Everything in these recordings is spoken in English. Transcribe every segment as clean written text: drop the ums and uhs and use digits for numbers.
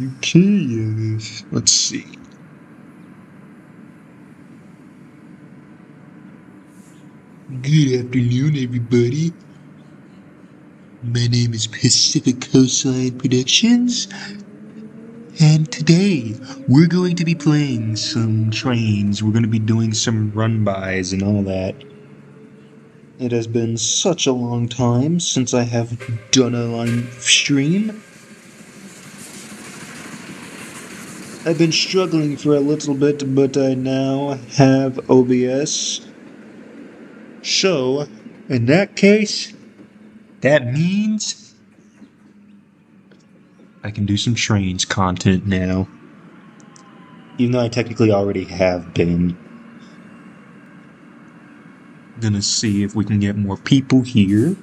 Okay, let's see. Good afternoon, everybody. My name is Pacific Coastline Productions, and today we're going to be playing some trains. We're going to be doing some run-bys and all that. It has been such a long time since I have done a live stream. I've been struggling for a little bit, but I now have OBS. So, in that case, that means I can do some Trainz content now. Even though I technically already have been. Gonna see if we can get more people here.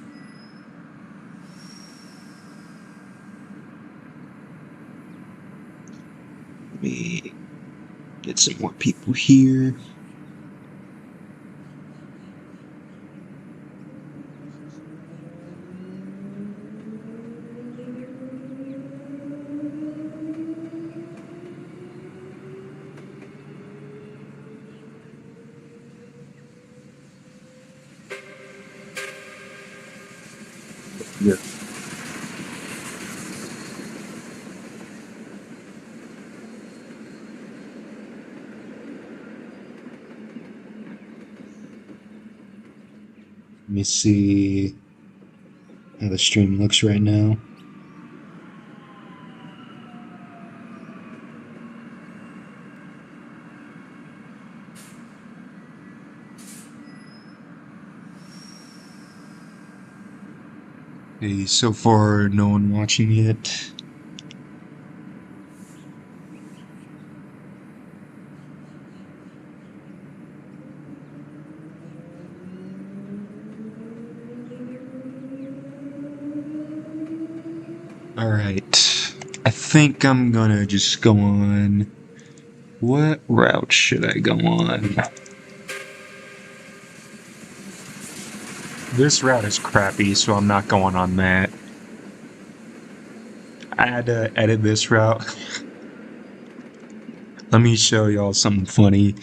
Let me get some more people here. Yeah. Let me see how the stream looks right now. Okay, so far no one watching yet. Alright, I think I'm gonna just go on. What route should I go on? This route is crappy, so I'm not going on that. I had to edit this route. Let me show y'all something funny.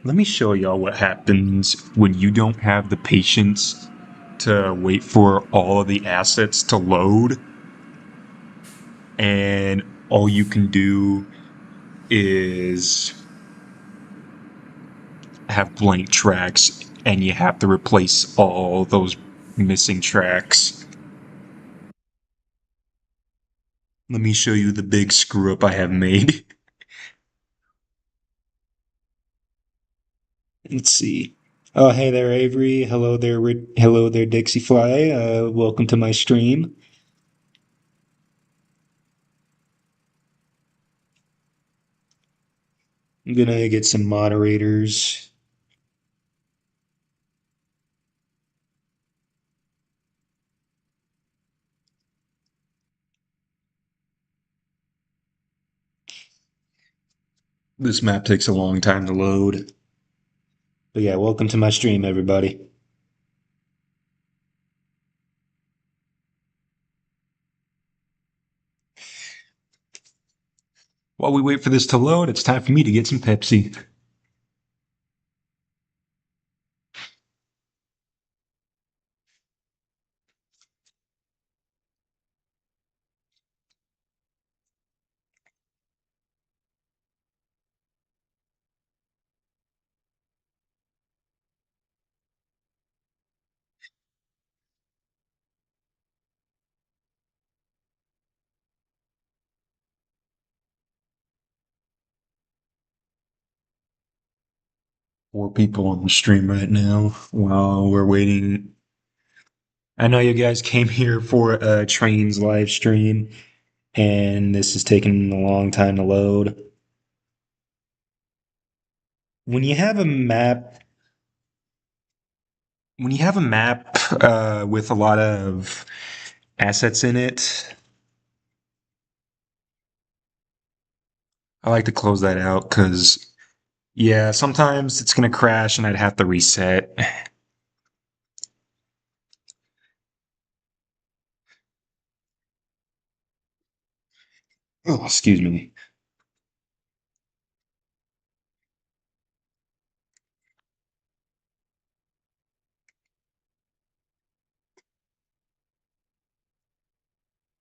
Let me show y'all what happens when you don't have the patience to wait for all of the assets to load, and all you can do is have blank tracks, and you have to replace all those missing tracks. Let me show you the big screw up I have made. Let's see. Oh, hey there, Avery. Hello there, hello there, Dixie Fly. Welcome to my stream. I'm gonna get some moderators. This map takes a long time to load. But yeah, welcome to my stream, everybody. While we wait for this to load, it's time for me to get some Pepsi. Four people on the stream right now while we're waiting. I know you guys came here for a Trainz live stream, and this is taking a long time to load. When you have a map, with a lot of assets in it, I like to close that out because, yeah, sometimes it's going to crash and I'd have to reset. Oh, excuse me.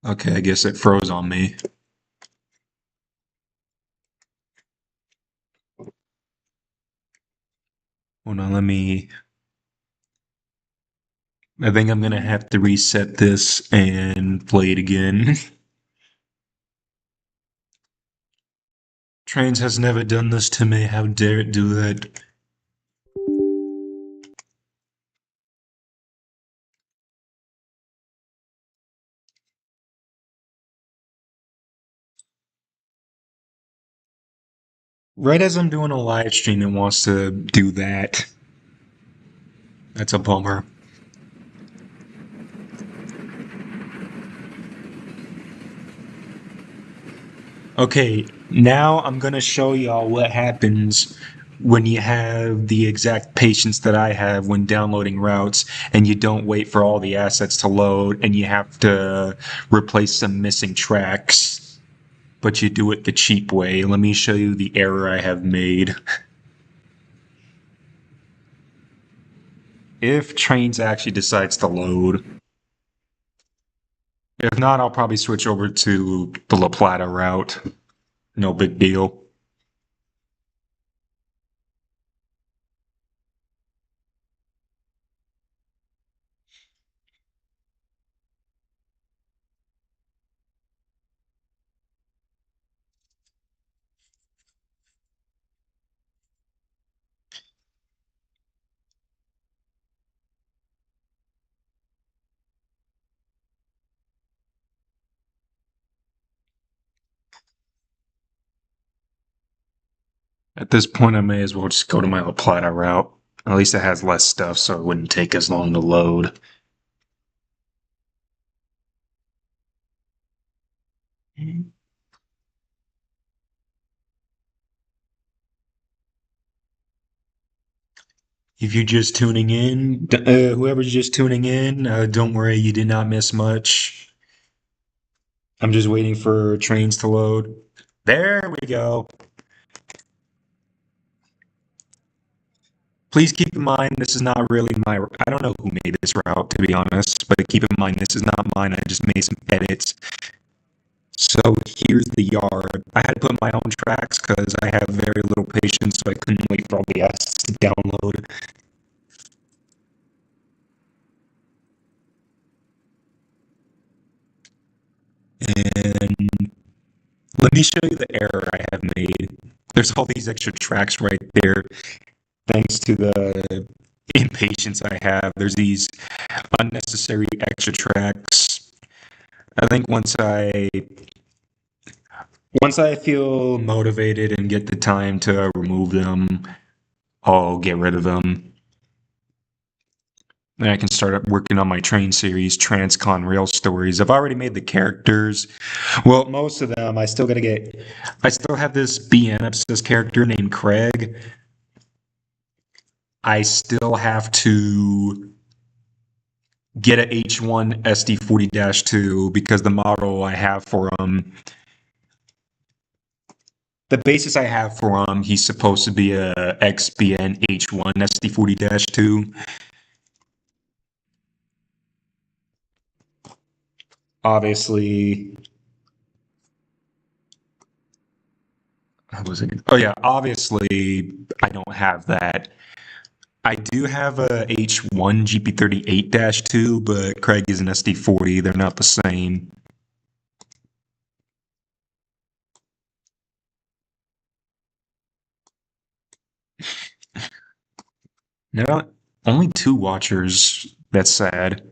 Okay, I guess it froze on me. Hold on, let me. I think I'm gonna have to reset this and play it again. Trainz has never done this to me. How dare it do that? Right as I'm doing a live stream, it wants to do that. That's a bummer. Okay, now I'm gonna show y'all what happens when you have the exact patience that I have when downloading routes and you don't wait for all the assets to load and you have to replace some missing tracks, but you do it the cheap way. Let me show you the error I have made. If Trainz actually decides to load. If not, I'll probably switch over to the La Plata route. No big deal. At this point, I may as well just go to my La Plata route. At least it has less stuff, so it wouldn't take as long to load. If you're just tuning in, whoever's just tuning in, don't worry, you did not miss much. I'm just waiting for Trainz to load. There we go. Please keep in mind, this is not really my. I don't know who made this route, to be honest, but keep in mind, this is not mine. I just made some edits. So here's the yard. I had to put my own tracks because I have very little patience, so I couldn't wait for all the assets to download. And let me show you the error I have made. There's all these extra tracks right there, thanks to the impatience I have. There's these unnecessary extra tracks. I think once I feel motivated and get the time to remove them, I'll get rid of them. Then I can start up working on my train series, Transcon Rail Stories. I've already made the characters. Well, most of them. I still have this BN character named Craig. I still have to get a H1 SD40-2 because the model I have for him, the basis I have for him, he's supposed to be a XBN H1 SD40-2. Obviously, how was it? Oh yeah, obviously I don't have that. I do have a H1 GP38-2, but Craig is an SD40. They're not the same. No, only 2 watchers. That's sad.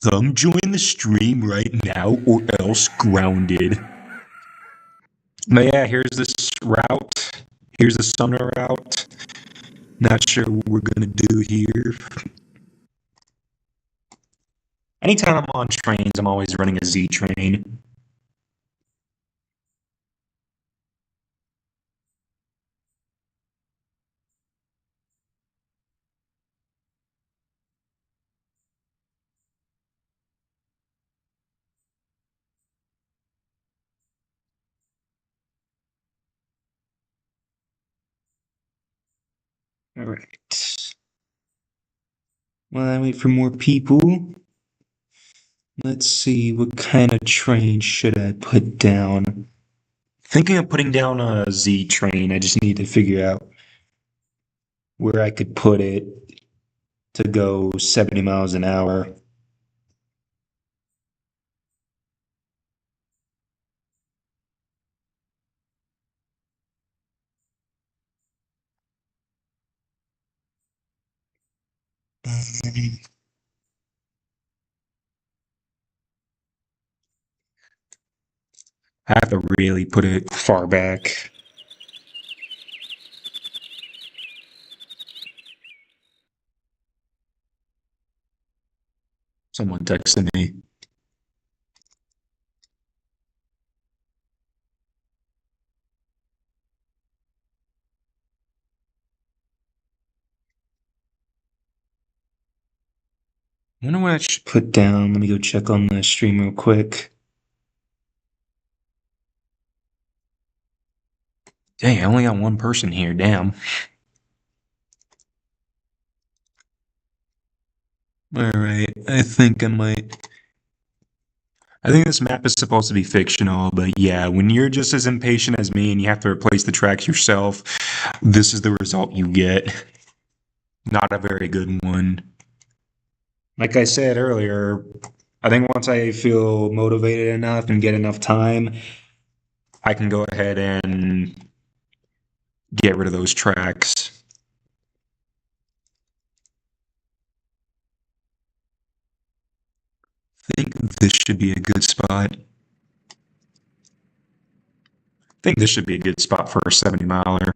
Come join the stream right now or else grounded. But yeah, here's this route. Here's the summer route. Not sure what we're gonna do here. Anytime I'm on trains, I'm always running a Z train. Alright. While I wait for more people, let's see, what kind of train should I put down? Thinking of putting down a Z train. I just need to figure out where I could put it to go 70 miles an hour. I have to really put it far back. Someone texted me. I wonder what I should put down. Let me go check on the stream real quick. Dang, I only got one person here. Damn. Alright, I think this map is supposed to be fictional, but yeah, when you're just as impatient as me and you have to replace the tracks yourself, this is the result you get. Not a very good one. Like I said earlier, I think once I feel motivated enough and get enough time, I can go ahead and get rid of those tracks. I think this should be a good spot. I think this should be a good spot for a 70 miler.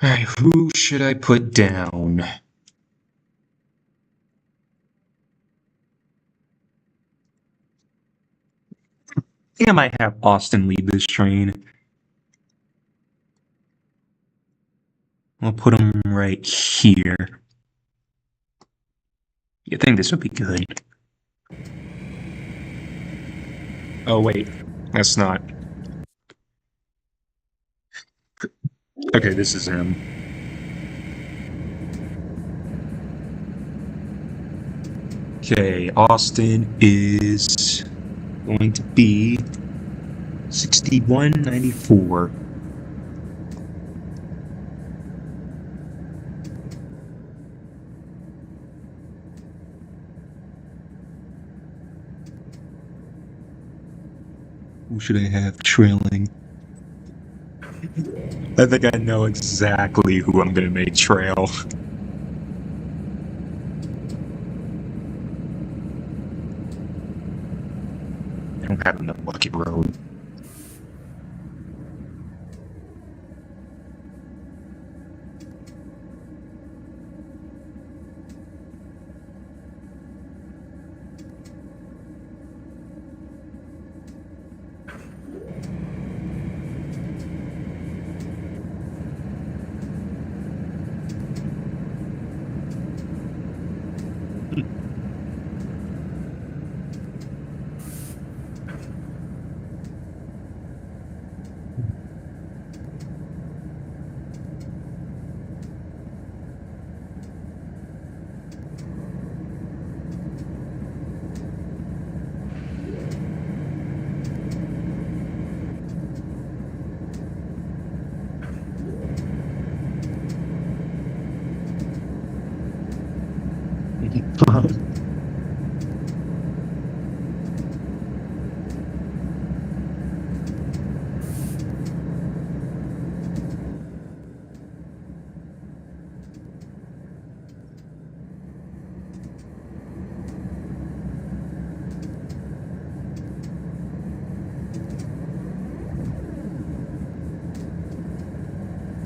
Alright, who should I put down? I think I might have Austin lead this train. I'll put him right here. You think this would be good? Oh, wait. That's not. Okay, this is him. Okay, Austin is going to be 6194. Who should I have trailing? I think I know exactly who I'm gonna make trail. I don't have enough lucky road.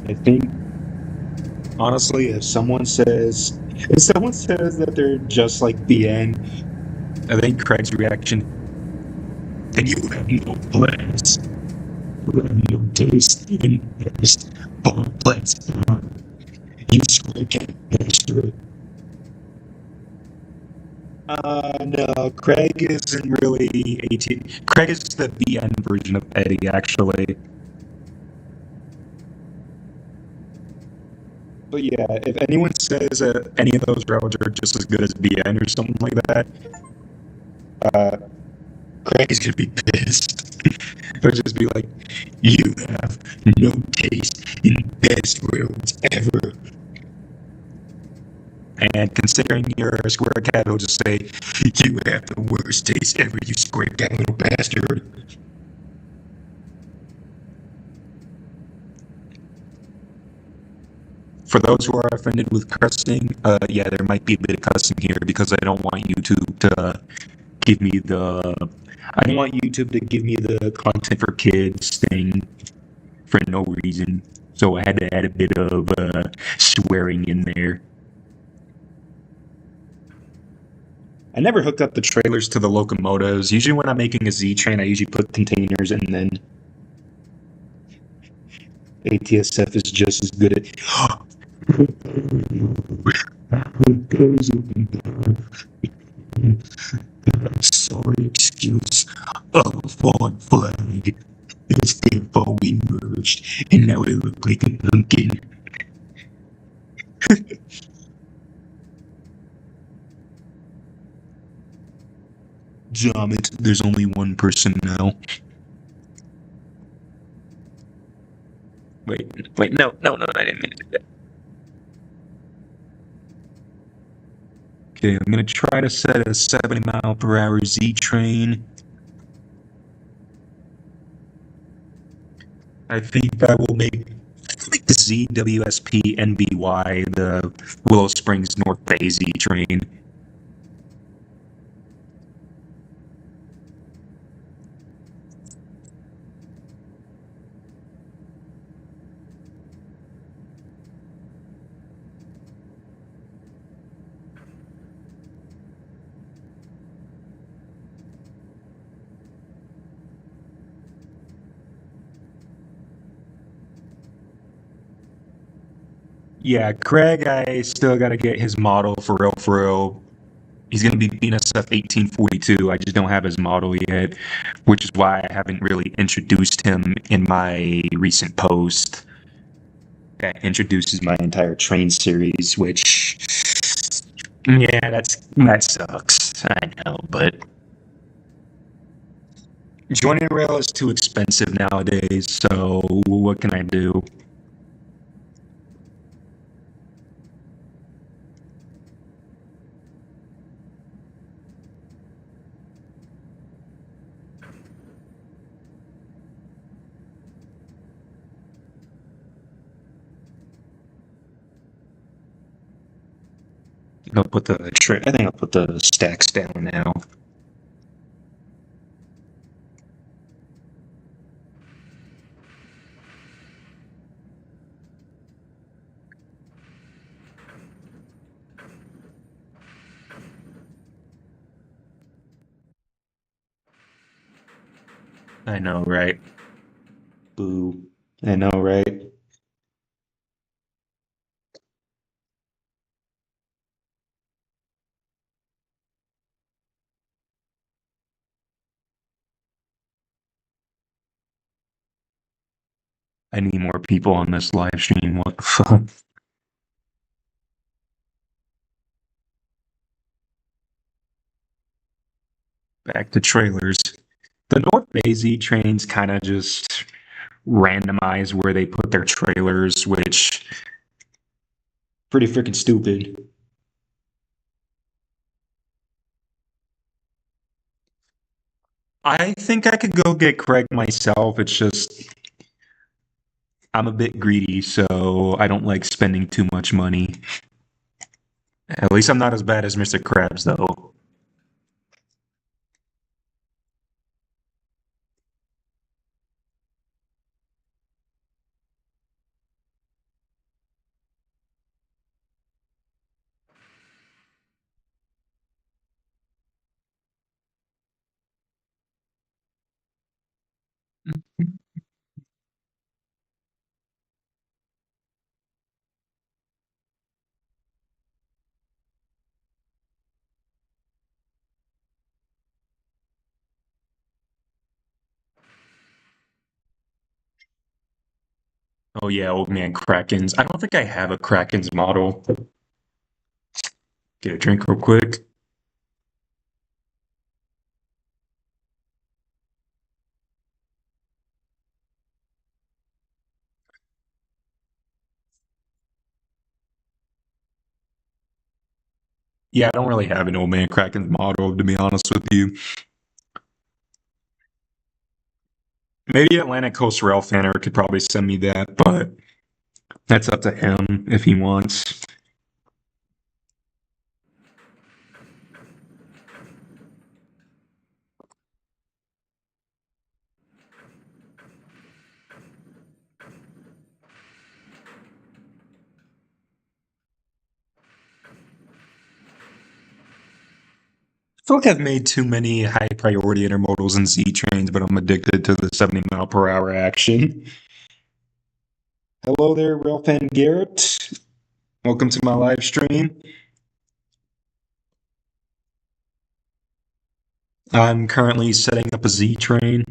I think, honestly, if someone says that they're just like BN, I think Craig's reaction, then you have no plans. You have no taste in this bomb plans. You swear can't master it. No, Craig isn't really 18. Craig is the BN version of Eddie, actually. But yeah, if anyone says that any of those roads are just as good as BN or something like that, uh, Craig is gonna be pissed. He'll just be like, "You have no taste in best roads ever." And considering you're a square cat, he'll just say, "You have the worst taste ever, you square cat little bastard." For those who are offended with cussing, yeah, there might be a bit of cussing here because I don't want YouTube to give me the. I don't want YouTube to give me the content for kids thing for no reason. So I had to add a bit of swearing in there. I never hooked up the trailers to the locomotives. Usually, when I'm making a Z train, I usually put containers and then ATSF is just as good at. Sorry excuse of a fallen flag. It's therefore we merged, and now it look like a pumpkin. Damn it, there's only one person now. Wait, no, I didn't mean to do that. Okay, I'm gonna try to set a 70-mile-per-hour Z train. I think I will make the ZWSP NBY the Willow Springs North Bay Z train. Yeah, Craig, I still got to get his model for real, for real. He's going to be BNSF 1842. I just don't have his model yet, which is why I haven't really introduced him in my recent post that introduces my entire train series, which, yeah, that sucks. I know, but joining rail is too expensive nowadays, so what can I do? I think I'll put the stacks down now. I know, right? Boo. I know, right? I need more people on this live stream. What the fuck? Back to trailers. The North Bay Z trains kind of just randomize where they put their trailers, which pretty freaking stupid. I think I could go get Craig myself. It's just I'm a bit greedy, so I don't like spending too much money. At least I'm not as bad as Mr. Krabs, though. Oh yeah, old man Krakens. I don't think I have a Krakens model. Get a drink real quick. Yeah, I don't really have an old man Krakens model, to be honest with you. Maybe Atlantic Coast Rail Fanner could probably send me that, but that's up to him if he wants. I feel like I've made too many high priority intermodals and Z trains, but I'm addicted to the 70 mile per hour action. Hello there, Railfan Garrett. Welcome to my live stream. I'm currently setting up a Z train.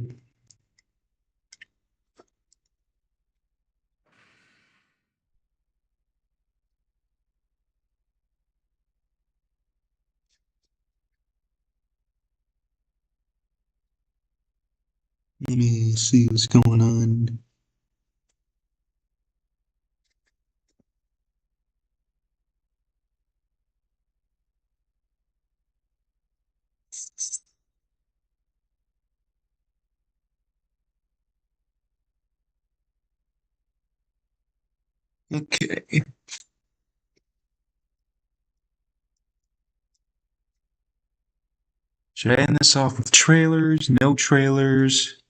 Let me see what's going on. Okay. Should I end this off with trailers? No trailers?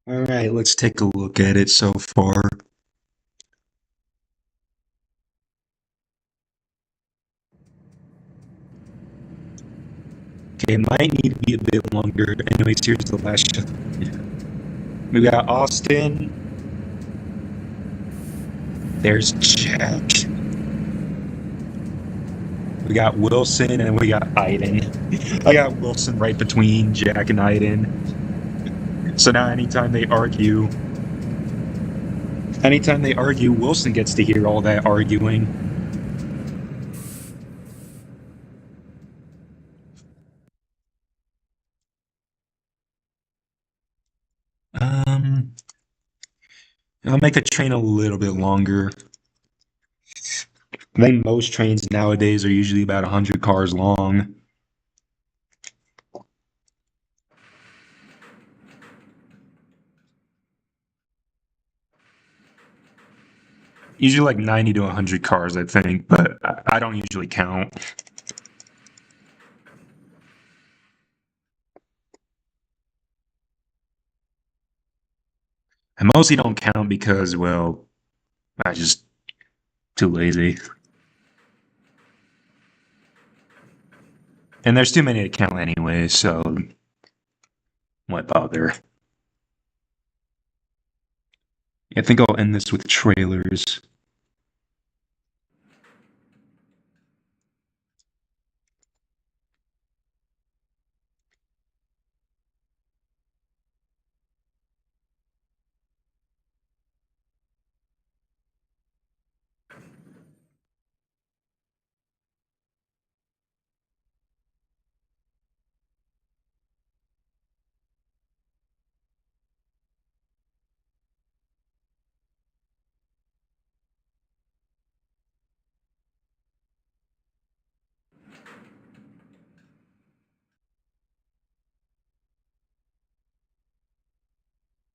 All right, let's take a look at it so far. Okay, it might need to be a bit longer. Anyways, here's the last shot. We got Austin. There's Jack. We got Wilson and we got Iden. I got Wilson right between Jack and Iden. So now anytime they argue, Wilson gets to hear all that arguing. Um, I'll make the train a little bit longer. I think most trains nowadays are usually about 100 cars long. Usually like 90 to 100 cars, I think, but I don't usually count. I mostly don't count because, well, I just too lazy. And there's too many to count anyway, so why bother? I think I'll end this with trailers.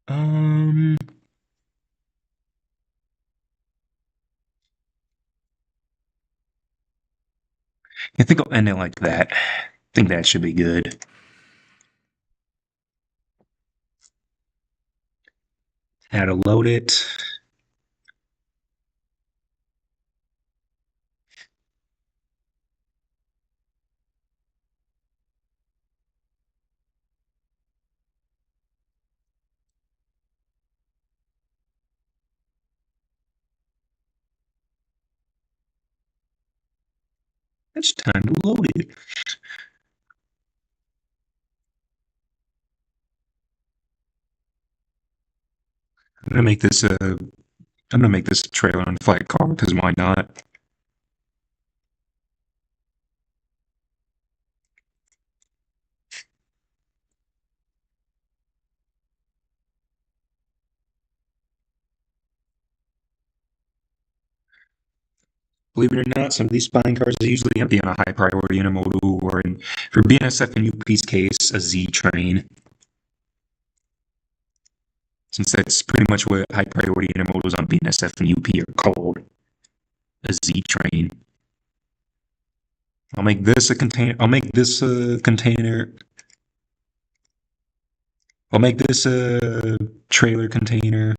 Um, I think I'll end it like that. I think that should be good. How to load it. It's time to load it. I'm gonna make this a trailer on flight car because why not? Believe it or not, some of these spine cars are usually empty on a high priority intermodal, or in, for BNSF and UP's case, a Z train. Since that's pretty much what high priority intermodals on BNSF and UP are called, a Z train. I'll make this a container. I'll make this a container. I'll make this a trailer container.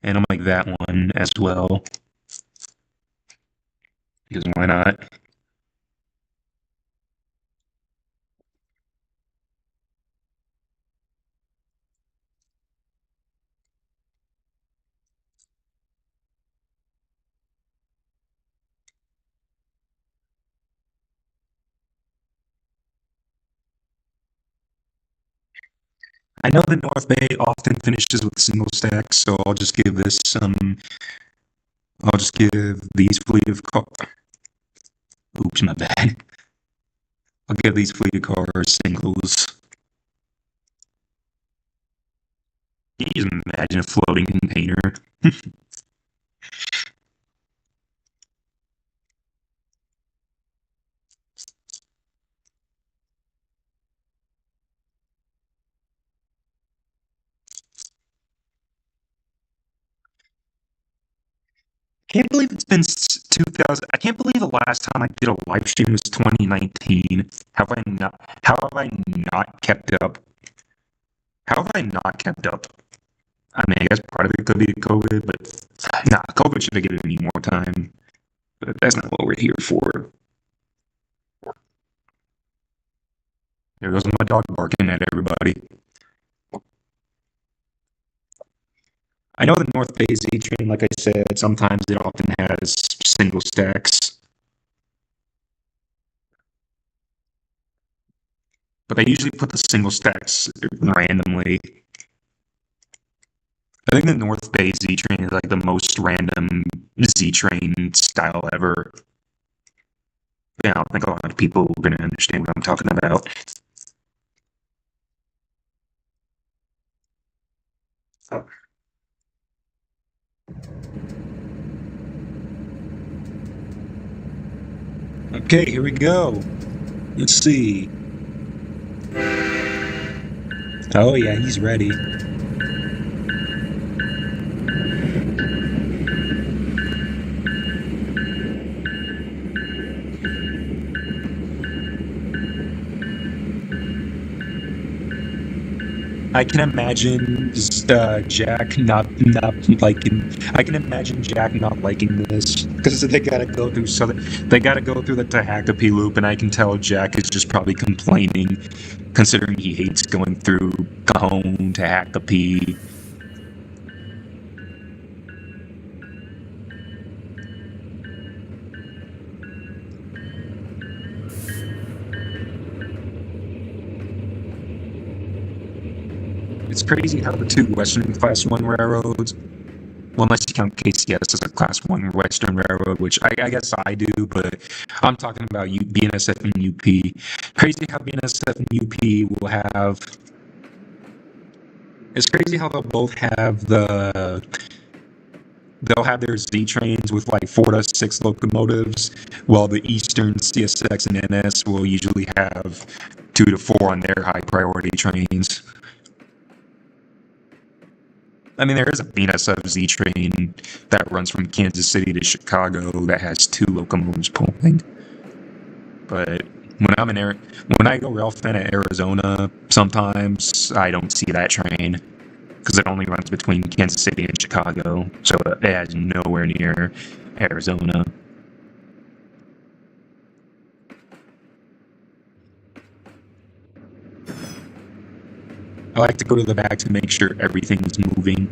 And I'll make that one as well. Because why not? I know the North Bay often finishes with single stacks, so I'll just give this I'll just give these fleet of cars. Oops, my bad. I'll give these fleet of cars singles. Can you just imagine a floating container? Can't believe it's been 2000. I can't believe the last time I did a live stream was 2019. How have I not kept up? How have I not kept up? I mean, I guess part of it could be COVID, but nah, COVID should have given me more time. But that's not what we're here for. There goes my dog barking at everybody. I know the North Bay Z train, like I said, sometimes it often has single stacks. But they usually put the single stacks randomly. I think the North Bay Z train is like the most random Z train style ever. Yeah, I don't think a lot of people are going to understand what I'm talking about. Okay, here we go. Let's see. Oh, yeah, he's ready. I can imagine Jack not liking. I can imagine Jack not liking this because they gotta go through they gotta go through the Tehachapi loop, and I can tell Jack is just probably complaining, considering he hates going through Cajon, Tehachapi. It's crazy how the two Western Class 1 railroads, well, unless you count KCS as a Class 1 Western railroad, which I guess I do, but I'm talking about BNSF and UP. Crazy how BNSF and UP will have... It's crazy how they'll both have they'll have their Z trains with like 4 to 6 locomotives, while the Eastern CSX and NS will usually have 2 to 4 on their high priority trains. I mean, there is a BNSF Z train that runs from Kansas City to Chicago that has 2 locomotives pulling. But when I go rail fan at Arizona, sometimes I don't see that train because it only runs between Kansas City and Chicago, so it has nowhere near Arizona. I like to go to the back to make sure everything's moving.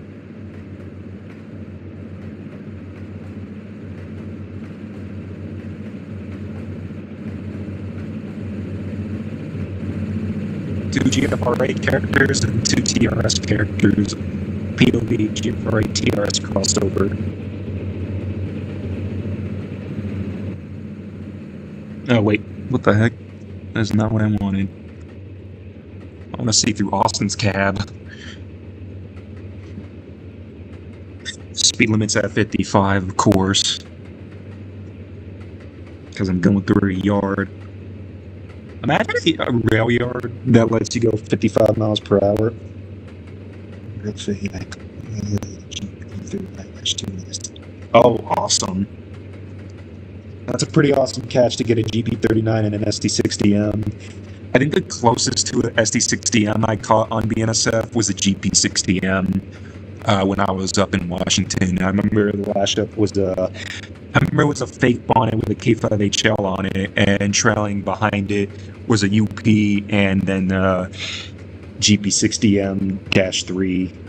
Two GFRA characters and 2 TRS characters. POV GFRA TRS crossover. Oh wait, what the heck? That's not what I wanted. I want to see through Austin's cab. Speed limit's at 55, of course. Because I'm going through a yard. Imagine a rail yard that lets you go 55 miles per hour. Oh, awesome. That's a pretty awesome catch to get a GP39 and an SD60M. I think the closest to an SD60M I caught on BNSF was a GP60M when I was up in Washington. I remember the lash up was it was a fake bonnet with a K5HL on it, and trailing behind it was a UP and then GP60M-3.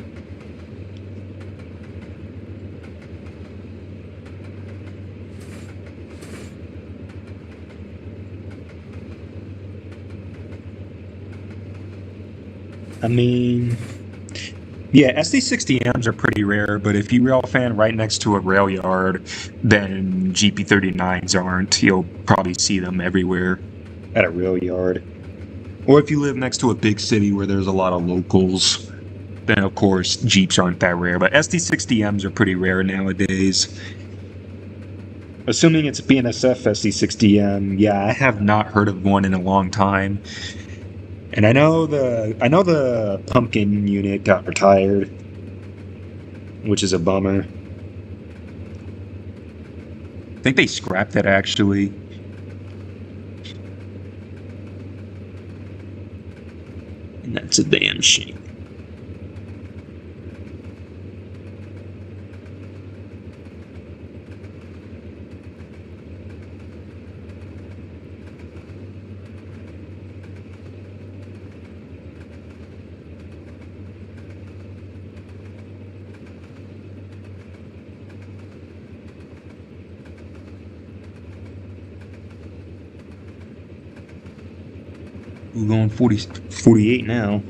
I mean, yeah, SD60Ms are pretty rare, but if you rail fan right next to a rail yard, then GP39s aren't. You'll probably see them everywhere at a rail yard. Or if you live next to a big city where there's a lot of locals, then of course Jeeps aren't that rare. But SD60Ms are pretty rare nowadays. Assuming it's a BNSF SD60M, yeah, I have not heard of one in a long time. And I know the pumpkin unit got retired, which is a bummer. I think they scrapped it actually. And that's a damn shame. We're going 48 now.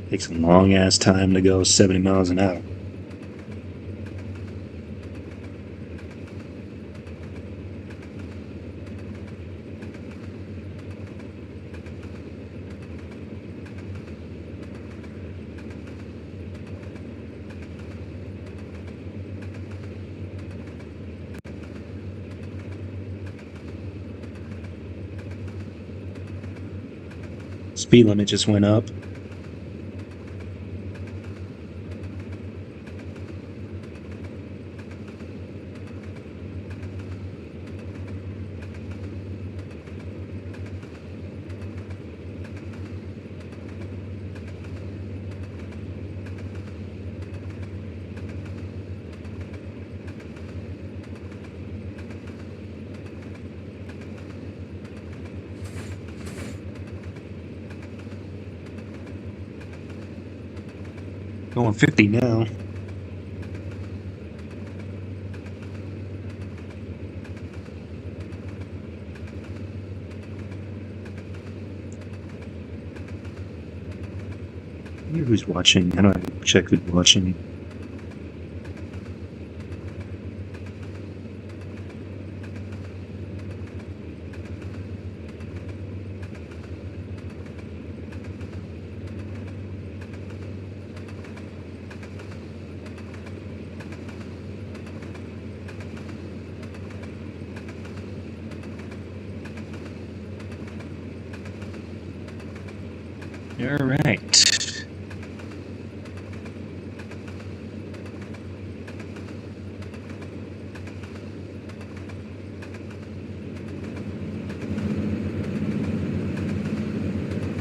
Takes a long ass time to go 70 miles an hour. Speed limit just went up. Going 50 now. I wonder who's watching. I don't check who's watching. All right.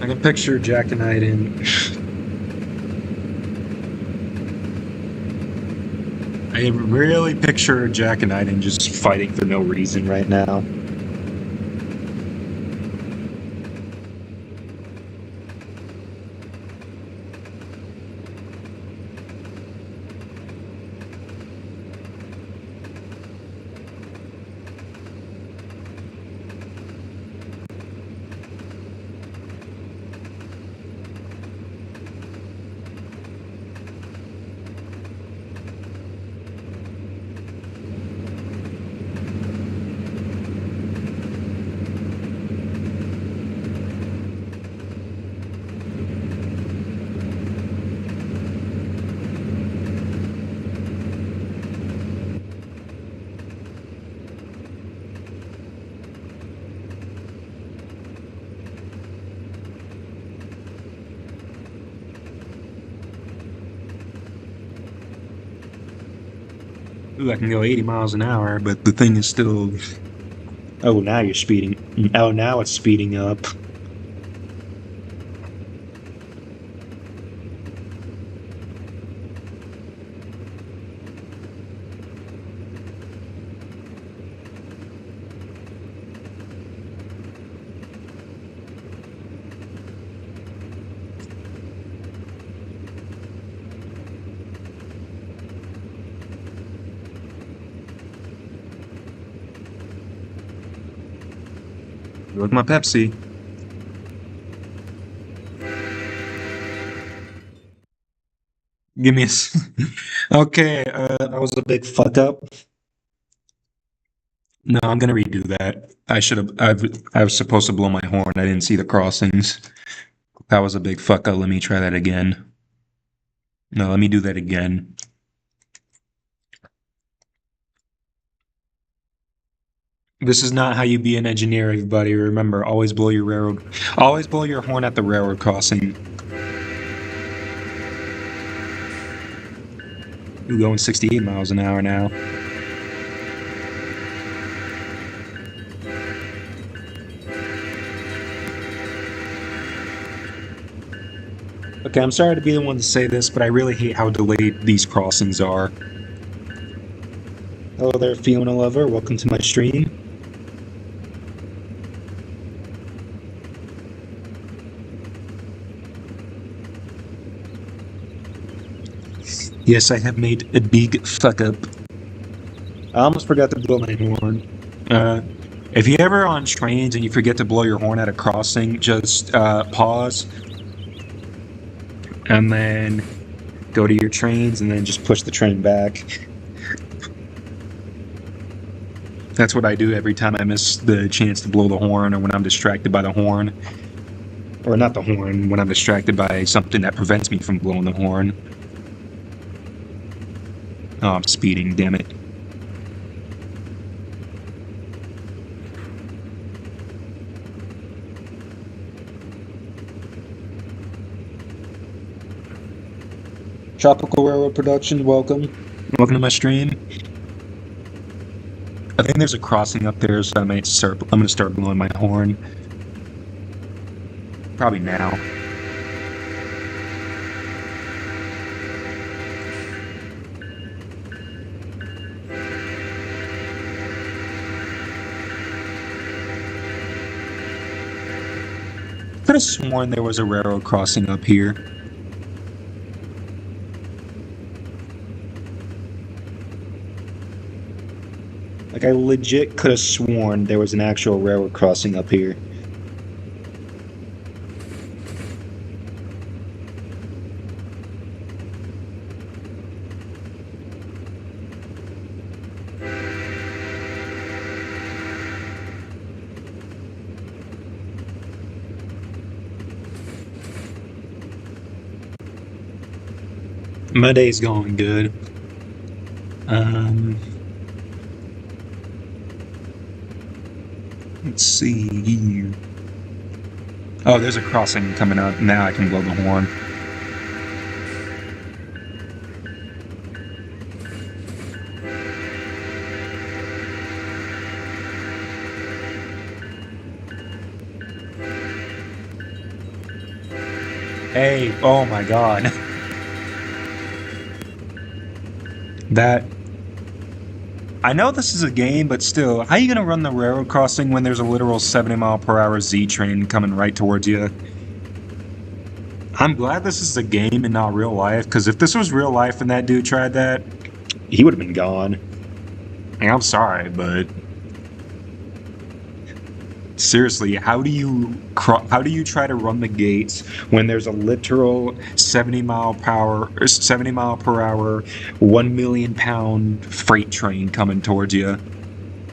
I can picture Jack and Iden. I really picture Jack and Iden just fighting for no reason right now. Ooh, I can go 80 miles an hour, but the thing is still. Oh, now you're speeding. Oh, now it's speeding up. With my Pepsi. Give me a. Okay, that was a big fuck up. No, I'm gonna redo that. I should have. I was supposed to blow my horn. I didn't see the crossings. That was a big fuck up. Let me try that again. No, let me do that again. This is not how you be an engineer, everybody. Remember, always blow your railroad. Always blow your horn at the railroad crossing. You're going 68 miles an hour now. Okay, I'm sorry to be the one to say this, but I really hate how delayed these crossings are. Hello there, Fiona Lover. Welcome to my stream. Yes, I have made a big fuck up. I almost forgot to blow my horn. If you're ever on trains and you forget to blow your horn at a crossing, just pause and then go to your trains and then just push the train back. That's what I do every time I miss the chance to blow the horn or when I'm distracted by the horn. Or not the horn, when I'm distracted by something that prevents me from blowing the horn. Oh, I'm speeding, damn it. Tropical Railroad Production, welcome. Welcome to my stream. I think there's a crossing up there, so I'm gonna start blowing my horn. Probably now. Could have sworn there was a railroad crossing up here. Like, I legit could have sworn there was an actual railroad crossing up here. My day's going good. Let's see here. Oh, there's a crossing coming up. Now I can blow the horn. Hey, oh my god. That... I know this is a game, but still, how are you gonna run the railroad crossing when there's a literal 70-mile-per-hour Z train coming right towards you? I'm glad this is a game and not real life, because if this was real life and that dude tried that, he would have been gone. And I'm sorry, but seriously, how do you try to run the gates when there's a literal 70 mile per hour, 1 million pound freight train coming towards you?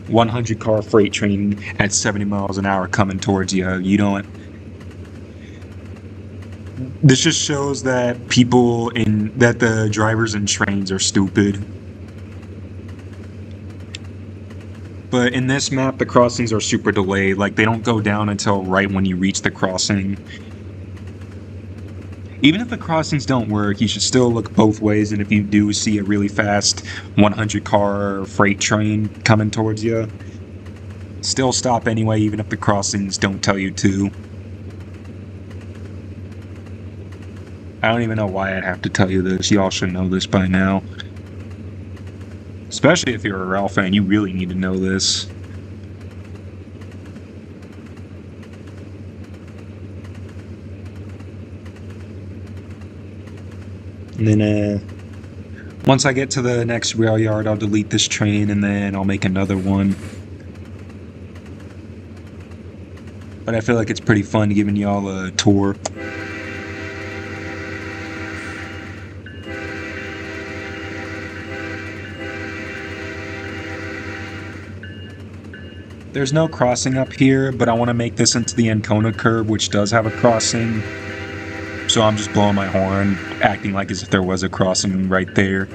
100 car freight train at 70 miles an hour coming towards you. You don't. This just shows that the drivers in trains are stupid. But in this map, the crossings are super delayed. Like, they don't go down until right when you reach the crossing. Even if the crossings don't work, you should still look both ways, and if you do see a really fast 100-car freight train coming towards you, still stop anyway, even if the crossings don't tell you to. I don't even know why I'd have to tell you this. Y'all should know this by now. Especially if you're a Ralph fan, you really need to know this. And then, once I get to the next rail yard, I'll delete this train, and then I'll make another one. But I feel like it's pretty fun giving y'all a tour. There's no crossing up here, but I want to make this into the Ancona curve, which does have a crossing. So I'm just blowing my horn, acting like as if there was a crossing right there.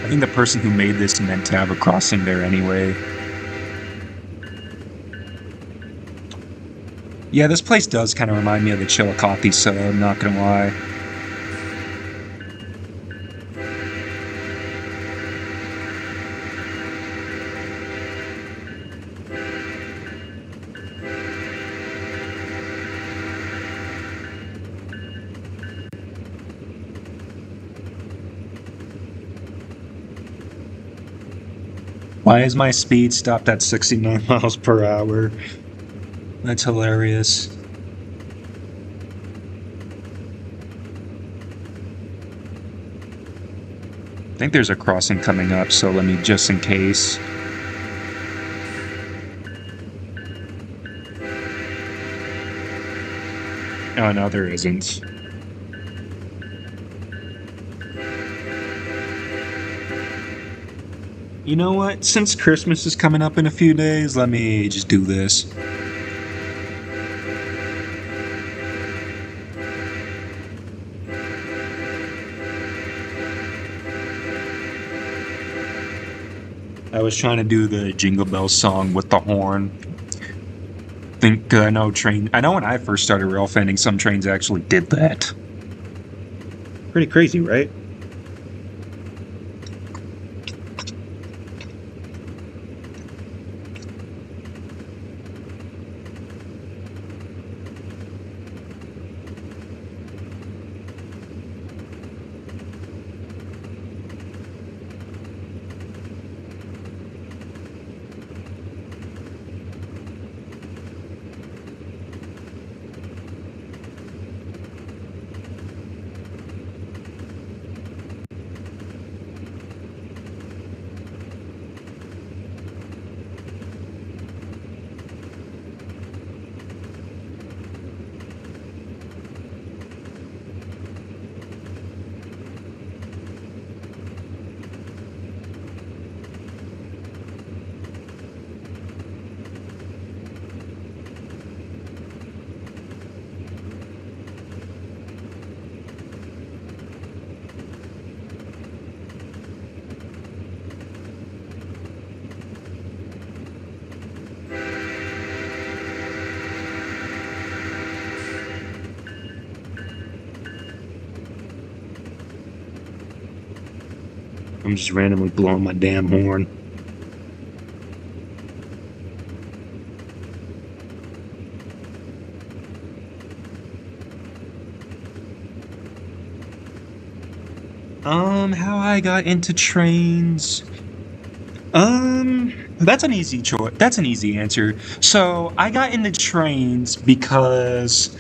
I think the person who made this meant to have a crossing there anyway. Yeah, this place does kind of remind me of the Chillicothe, so I'm not gonna lie. Why is my speed stopped at 69 miles per hour? That's hilarious. I think there's a crossing coming up, so let me, just in case. Oh no, there isn't. You know what? Since Christmas is coming up in a few days, let me just do this. I was trying to do the Jingle Bells song with the horn. I know when I first started rail fanning, some trains actually did that. Pretty crazy, right? I'm just randomly blowing my damn horn. How I got into trains? That's an easy choice. That's an easy answer. So I got into trains because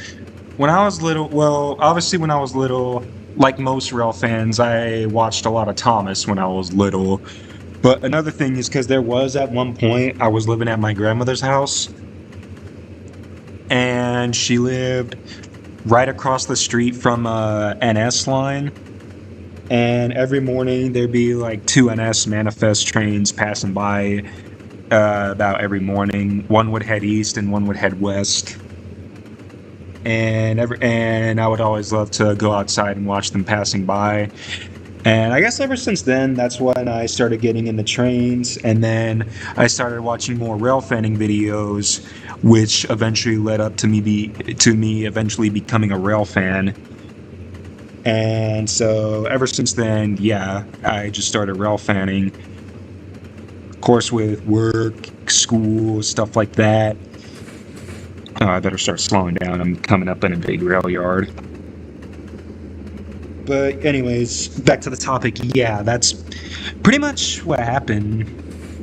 when I was little, well, obviously when I was little, like most rail fans, I watched a lot of Thomas when I was little. But another thing is because there was at one point I was living at my grandmother's house, and she lived right across the street from NS line. And every morning there'd be like two NS manifest trains passing by about every morning. One would head east and one would head west. And I would always love to go outside and watch them passing by. And I guess ever since then, that's when I started getting into trains, and then I started watching more rail fanning videos, which eventually led up to me eventually becoming a rail fan. And so ever since then, yeah, I just started rail fanning. Of course, with work, school, stuff like that. Oh, I better start slowing down. I'm coming up in a big rail yard. But anyways, back to the topic. Yeah, that's pretty much what happened.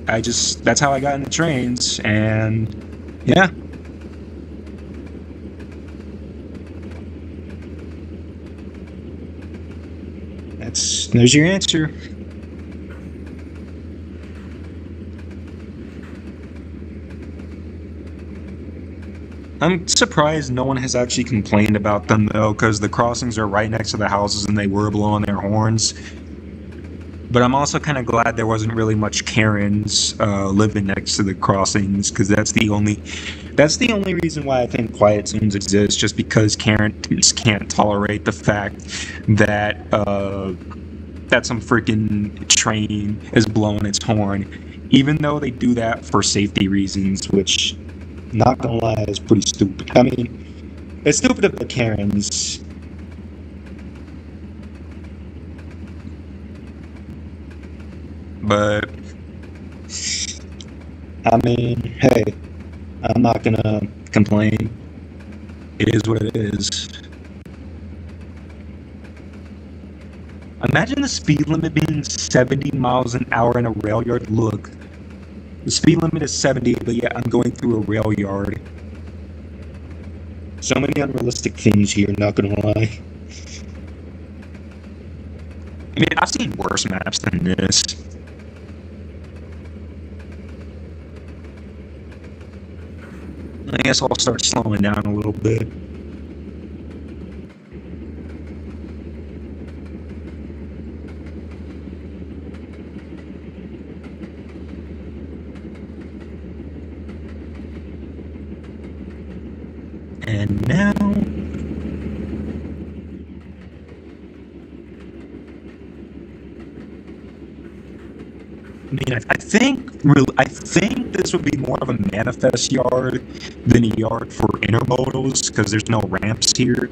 That's how I got into trains, and yeah. There's your answer. I'm surprised no one has actually complained about them though, because the crossings are right next to the houses and they were blowing their horns. But I'm also kind of glad there wasn't really much Karens living next to the crossings, because that's the only reason why I think quiet zones exist, just because Karens can't tolerate the fact that that some freaking train is blowing its horn, even though they do that for safety reasons, which, not gonna lie, is pretty stupid. I mean, it's stupid of the Karens. But I mean, hey, I'm not gonna complain. It is what it is. Imagine the speed limit being 70 miles an hour in a rail yard. Look, the speed limit is 70, but yet I'm going through a rail yard. So many unrealistic things here, not gonna lie. I mean, I've seen worse maps than this. I guess I'll start slowing down a little bit. And now, I mean, I think this would be more of a manifest yard than a yard for intermodals, because there's no ramps here.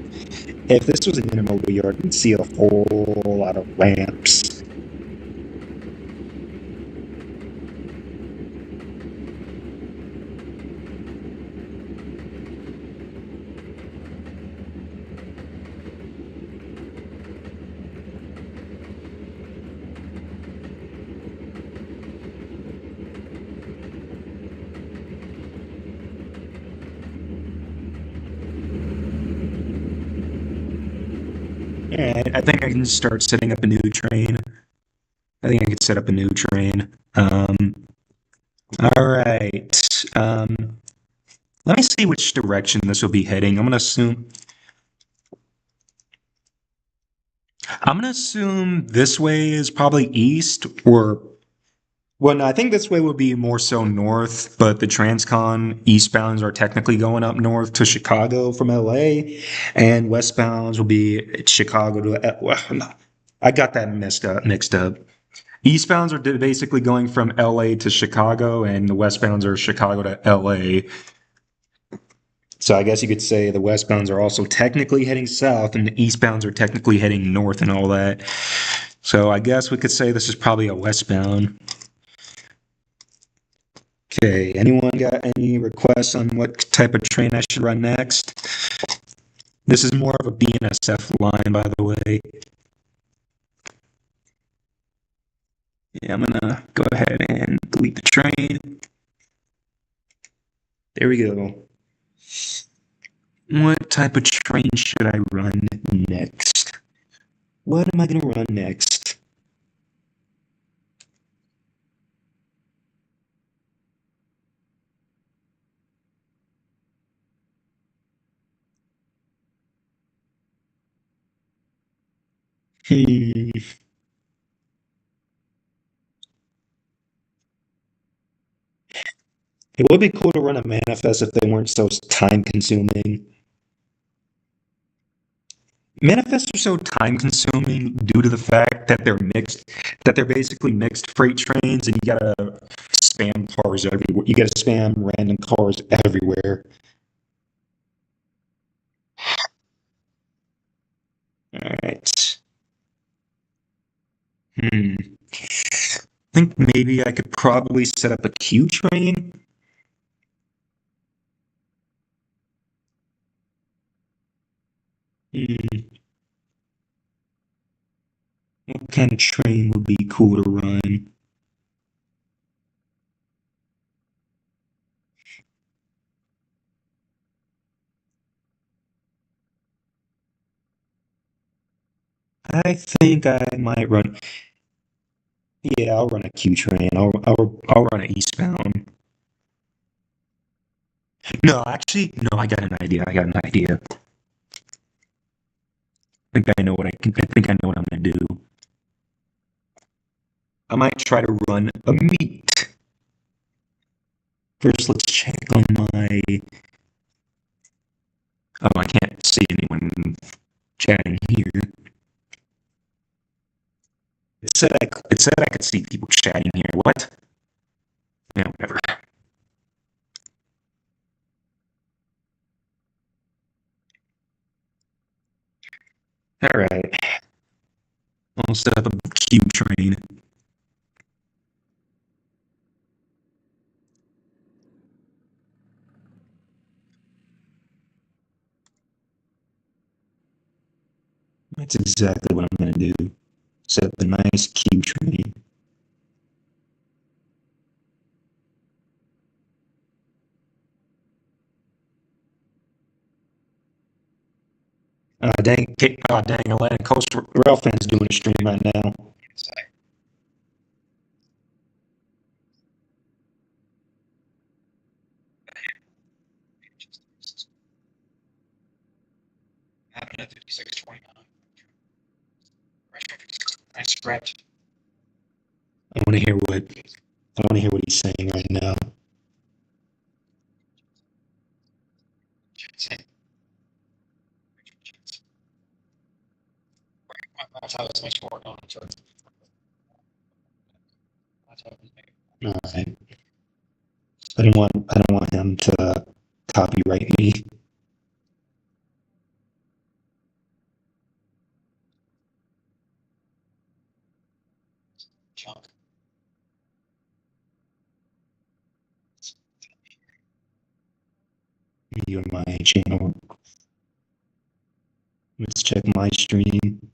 If this was an intermodal yard, you'd see a whole lot of ramps. And I think I can start setting up a new train. I think I could set up a new train. All right. Let me see which direction this will be heading. I'm gonna assume this way is probably east, or well, no, I think this way would be more so north, but the Transcon eastbounds are technically going up north to Chicago from LA, and westbounds will be Chicago to, well, no, I got that mixed up. Eastbounds are basically going from LA to Chicago, and the westbounds are Chicago to LA. So I guess you could say the westbounds are also technically heading south, and the eastbounds are technically heading north and all that. So I guess we could say this is probably a westbound. Okay, anyone got any requests on what type of train I should run next? This is more of a BNSF line, by the way. Yeah, I'm gonna go ahead and delete the train. There we go. What type of train should I run next? What am I gonna run next? It would be cool to run a manifest if they weren't so time consuming. Manifests are so time consuming due to the fact that they're basically mixed freight trains, and you gotta spam cars everywhere. You gotta spam random cars everywhere. All right. I think maybe I could probably set up a Q train. What kind of train would be cool to run? I think I might run. Yeah, I'll run a Q train. I'll run an eastbound. No, actually, no. I got an idea. I got an idea. I think I know what I can. I think I know what I'm gonna do. I might try to run a meet. First, let's check on my. Oh, I can't see anyone chatting here. It said I could see people chatting here. What? Yeah, whatever. All right. I'll set up a Q train. That's exactly what I'm gonna do. Set up a nice Q train. Dang, Atlantic Coast Rail fans doing a stream right now. Happened at 56:29. I scratched. I want to hear what he's saying right now. That's how this makes work on it. All right. I don't want him to copyright me. Junk. You on my channel. Let's check my stream.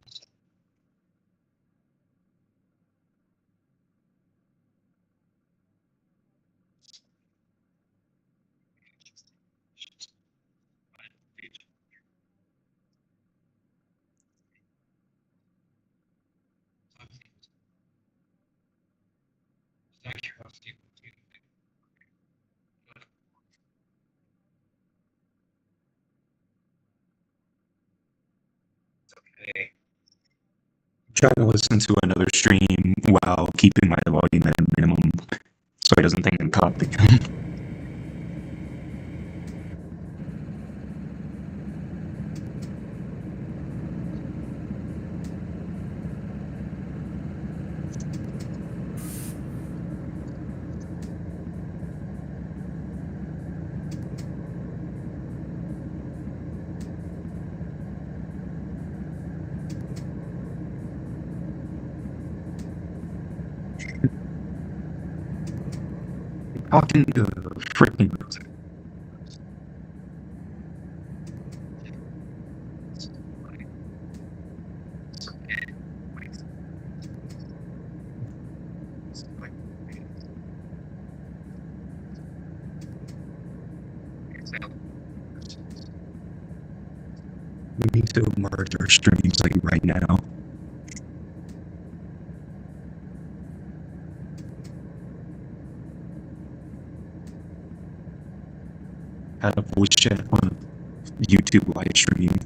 Trying to listen to another stream while keeping my volume at a minimum so he doesn't think I'm copying him. Talking to freaking. We need to merge our streams like right now. Have a voice chat on YouTube live stream.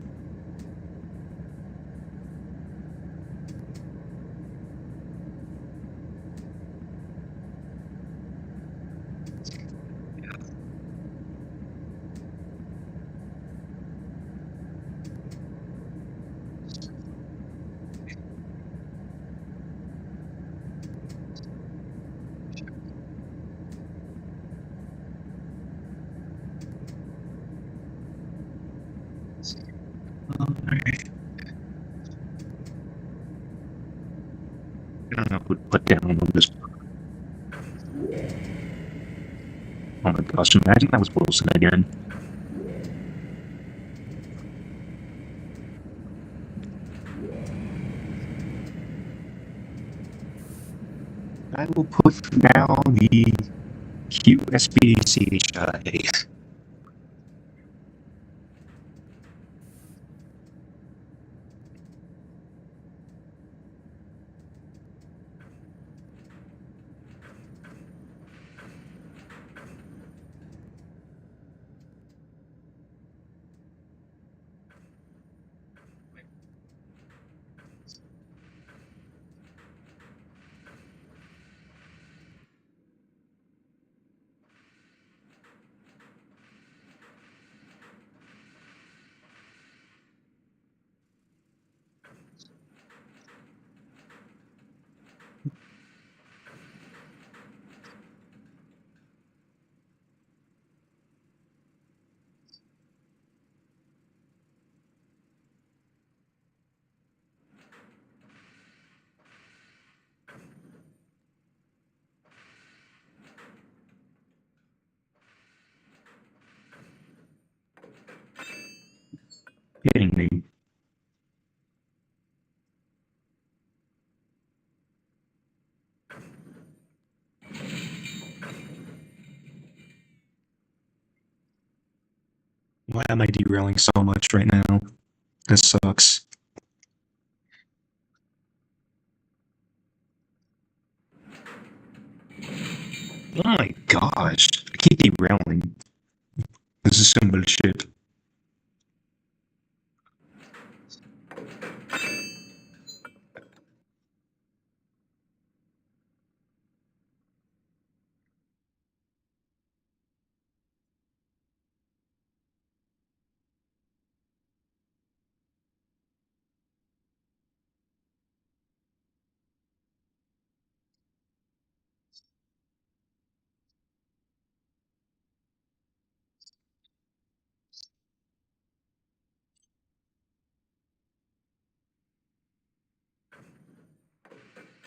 I don't know who to put down on this. Oh my gosh, imagine that was Wilson again. I will put down the QSBCHI. Kidding me. Why am I derailing so much right now? This sucks. Oh my gosh. I keep derailing. This is some bullshit.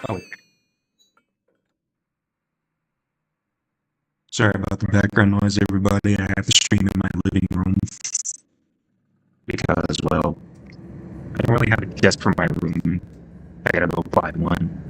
Oh. Sorry about the background noise, everybody. I have to stream in my living room. Because, well, I don't really have a desk for my room. I gotta go buy one.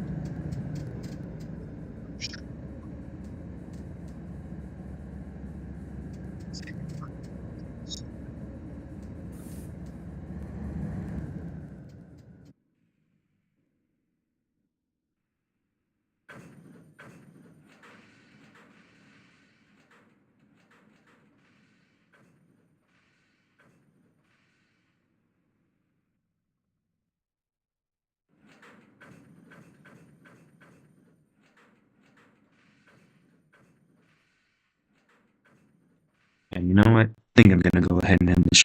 And you know what? I think I'm gonna go ahead and end the